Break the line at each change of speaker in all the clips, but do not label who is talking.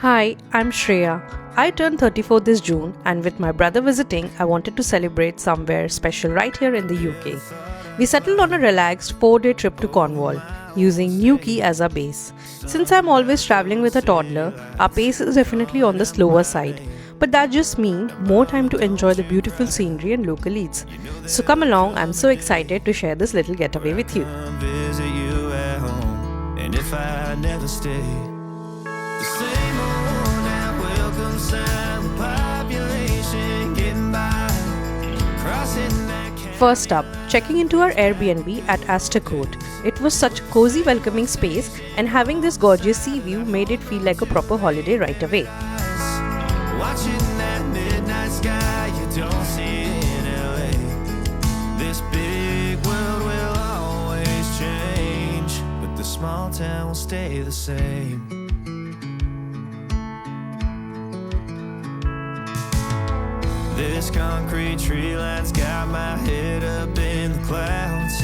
Hi, I'm Shreya. I turned 34 this June, and with my brother visiting, I wanted to celebrate somewhere special right here in the UK. We settled on a relaxed 4-day trip to Cornwall, using Newquay as our base. Since I'm always traveling with a toddler, our pace is definitely on the slower side. But that just means more time to enjoy the beautiful scenery and local eats. So come along, I'm so excited to share this little getaway with you.
Visit you at home, and if I never stay, the same old now welcome sound, population getting by, crossing that
First up, checking into our Airbnb at Astor Court. It was such a cozy, welcoming space, and having this gorgeous sea view made it feel like a proper holiday right away.
watching that midnight sky you don't see in LA. This big world will always change, but the small town will stay the same. This concrete tree line's got my head up in the clouds.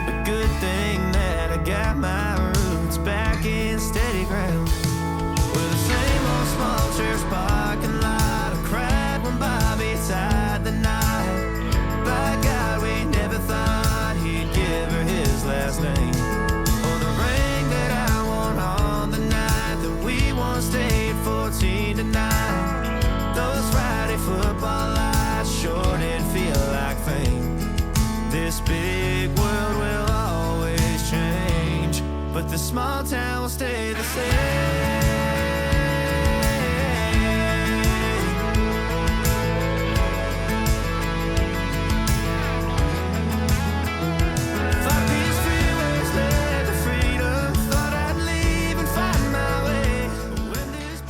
A good thing that I got my roots back in steady ground. With the same old small church parking lot, I cried when Bobby tied the knot. By God, we never thought he'd give her his last name, or the ring that I won on the night that we once stayed 14 to 9. Those Friday football lights sure did feel like fame. This big world will always change, but the small town will stay the same.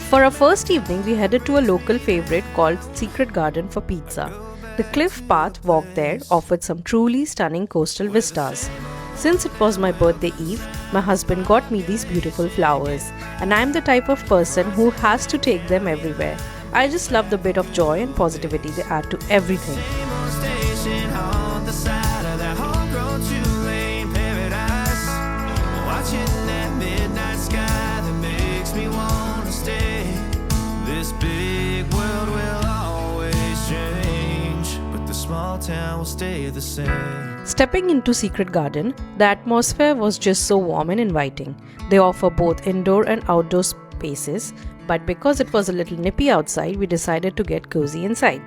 For our first evening, we headed to a local favorite called Secret Garden for pizza. The cliff path walk there offered some truly stunning coastal vistas. Since it was my birthday eve, my husband got me these beautiful flowers, and I'm the type of person who has to take them everywhere. I just love the bit of joy and positivity they add to everything.
This big world will always change, but the small town will stay the same.
Stepping into Secret Garden, the atmosphere was just so warm and inviting. They offer both indoor and outdoor spaces, but because it was a little nippy outside, we decided to get cozy inside.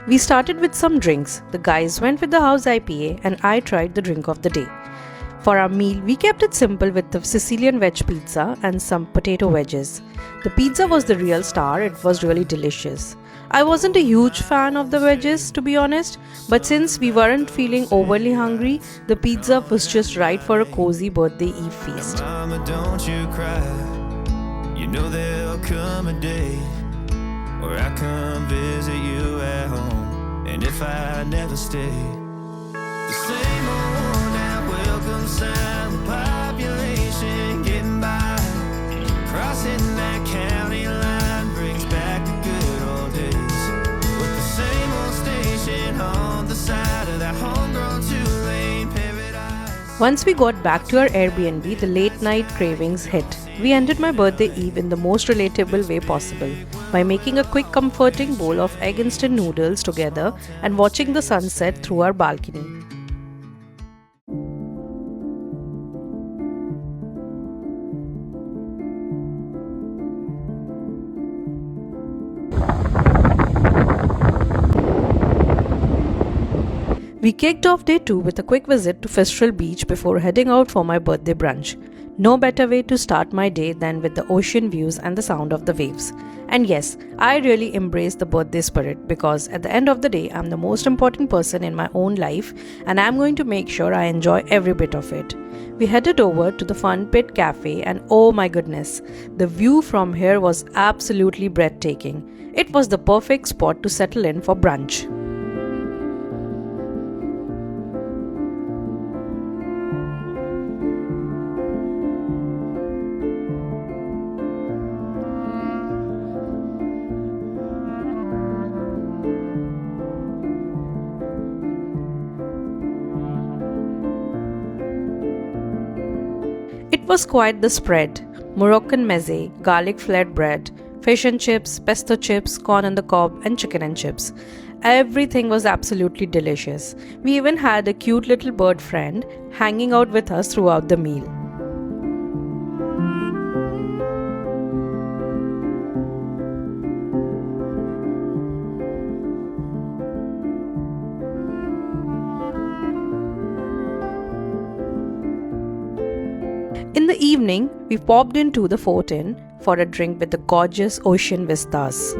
We started with some drinks. The guys went with the house IPA and I tried the drink of the day. For our meal, we kept it simple with the Sicilian veg pizza and some potato wedges. The pizza was the real star, it was really delicious. I wasn't a huge fan of the wedges, to be honest, but since we weren't feeling overly hungry, the pizza was just right for a cozy birthday eve feast.
Mama, don't you cry. You know there'll come a day where I come visit you at home, and if I never stay, the same old now welcome sound, population getting by, crossing that county line brings back the good old days, with the same old station on the side of that homegrown two-lane paradise.
Once we got back to our Airbnb, the late night cravings hit. We ended my birthday eve in the most relatable way possible, by making a quick comforting bowl of egg instant noodles together and watching the sunset through our balcony. We kicked off day 2 with a quick visit to Fistral Beach before heading out for my birthday brunch. No better way to start my day than with the ocean views and the sound of the waves. And yes, I really embrace the birthday spirit because at the end of the day, I'm the most important person in my own life and I'm going to make sure I enjoy every bit of it. We headed over to the Fun Pit Cafe and oh my goodness, the view from here was absolutely breathtaking. It was the perfect spot to settle in for brunch. It was quite the spread. Moroccan meze, garlic flatbread, fish and chips, pesto chips, corn on the cob, and chicken and chips. Everything was absolutely delicious. We even had a cute little bird friend hanging out with us throughout the meal. In the evening, we popped into the Fort Inn for a drink with the gorgeous ocean vistas.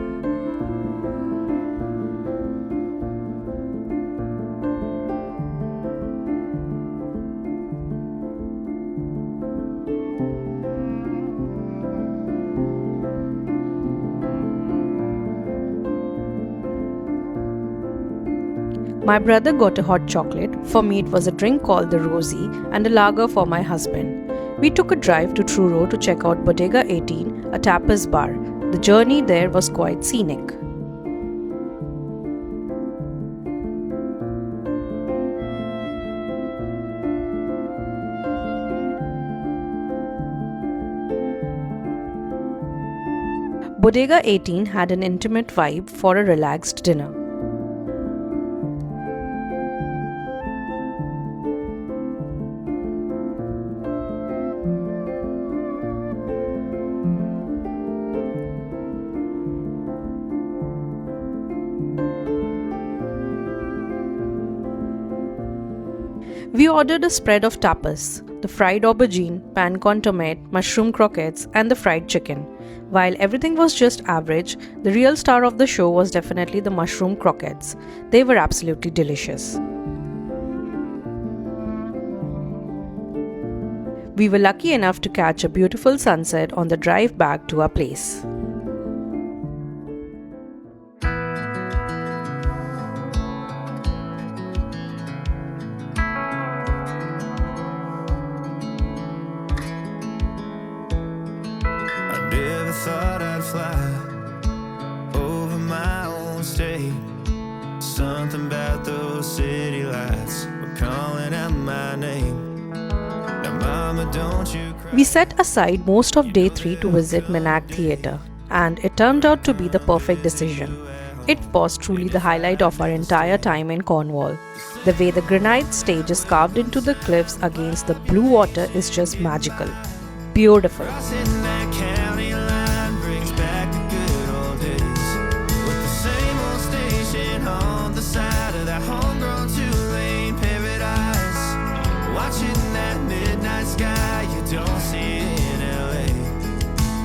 My brother got a hot chocolate. For me, it was a drink called the Rosie and a lager for my husband. We took a drive to Truro to check out Bodega 18, a tapas bar. The journey there was quite scenic. Bodega 18 had an intimate vibe for a relaxed dinner. We ordered a spread of tapas, the fried aubergine, pan con tomate, mushroom croquettes, and the fried chicken. While everything was just average, the real star of the show was definitely the mushroom croquettes. They were absolutely delicious. We were lucky enough to catch a beautiful sunset on the drive back to our place.
Thought I'd fly over my own state. Something about those city lights were calling out my name. Now mama, don't you cry.
We set aside most of day 3 to visit Minack Theatre, and it turned out to be the perfect decision. It was truly the highlight of our entire time in Cornwall. The way the granite stage is carved into the cliffs against the blue water is just magical. Beautiful.
Crossing that county line brings back the good old days, with the same old station on the side of that homegrown two-lane paradise. Watching that midnight sky you don't see in LA.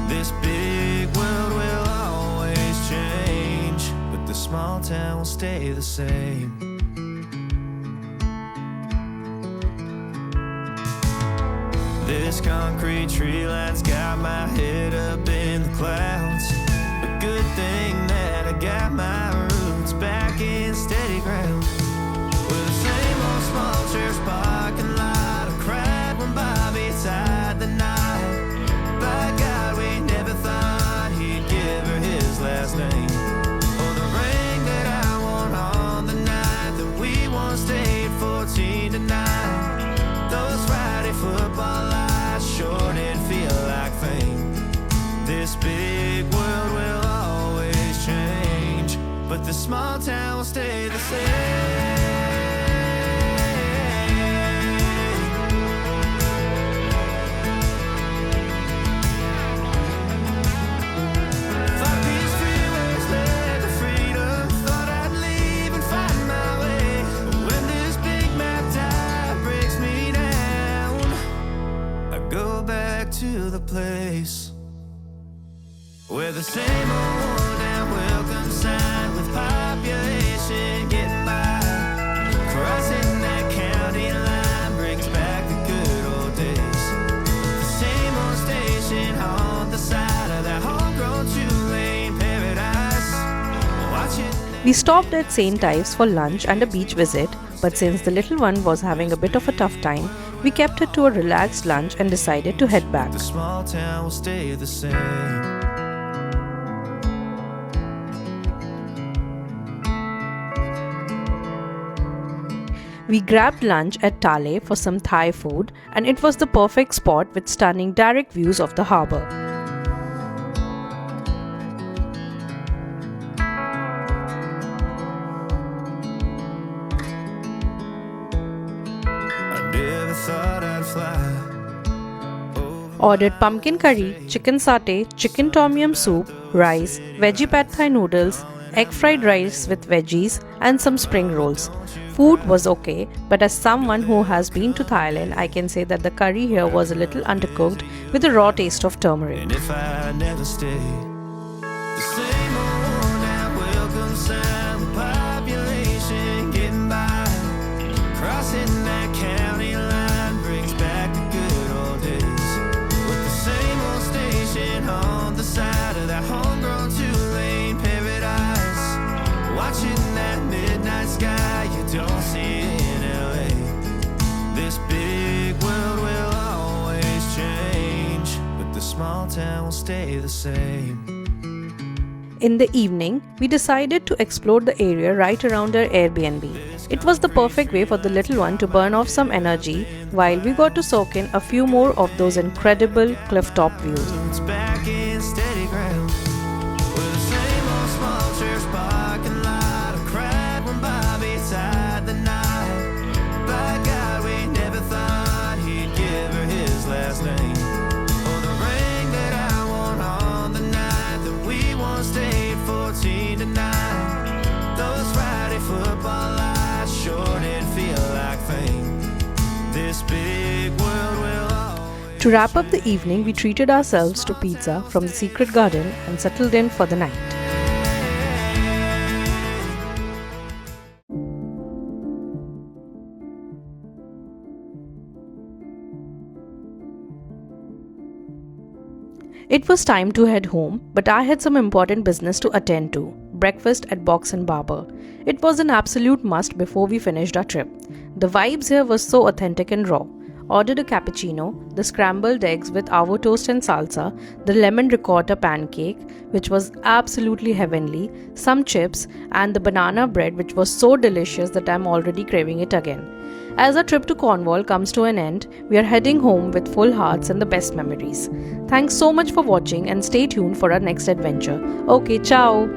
This big world will always change, but the small town will stay the same. This concrete tree line's got my head up in the clouds. A good thing that I got my roots back in steady ground. With the same old small church parking lot, I cried when Bobby tied the knot. By God, we never thought he'd give her his last name, or the ring that I wore on the night that we once stayed 14 tonight. Those Friday football lights sure did feel like fame. This big world will always change, but the small town will stay the same. Thought these freeways led to freedom, thought I'd leave and find my way. But when this big map tide breaks me down, I go back to the place where the same old worn down welcome sign with population getting by. Crossing that county line brings back the good old days. The same old station on the side of that homegrown two-lane paradise. Watching.
We stopped at St. Ives for lunch and a beach visit, but since the little one was having a bit of a tough time, we kept it to a relaxed lunch and decided to head back.
The small town will stay the same.
We grabbed lunch at Tale for some Thai food, and it was the perfect spot with stunning direct views of the harbour.
I never thought I'd fly.
Ordered pumpkin curry, chicken satay, chicken tom yum soup, rice, veggie pad thai noodles, egg fried rice with veggies, and some spring rolls. Food was okay, but as someone who has been to Thailand, I can say that the curry here was a little undercooked with a raw taste of turmeric.
And if I never stay, the same old now welcome sound, population getting by, crossing that county line brings back the good old days, with the same old station on the side of that homegrown two-lane paradise, watching that midnight sky you don't see in LA. This big world will always change, but the small town will stay the same.
In the evening, we decided to explore the area right around our Airbnb. It was the perfect way for the little one to burn off some energy while we got to soak in a few more of those incredible clifftop views.
It's back in steady ground, with the same old small church parking lot. I cried when Bobby tied the knot. By God, we never thought he'd give her his last name, or the ring that I won on the night that we once stayed 14 to 9. Those Friday football lights sure did feel like fame. This big world will always.
To wrap up the evening, we treated ourselves to pizza from the Secret Garden and settled in for the night. It was time to head home, but I had some important business to attend to. Breakfast at Box & Barber. It was an absolute must before we finished our trip. The vibes here were so authentic and raw. Ordered a cappuccino, the scrambled eggs with avocado toast and salsa, the lemon ricotta pancake, which was absolutely heavenly, some chips, and the banana bread, which was so delicious that I'm already craving it again. As our trip to Cornwall comes to an end, we are heading home with full hearts and the best memories. Thanks so much for watching and stay tuned for our next adventure. Okay, ciao!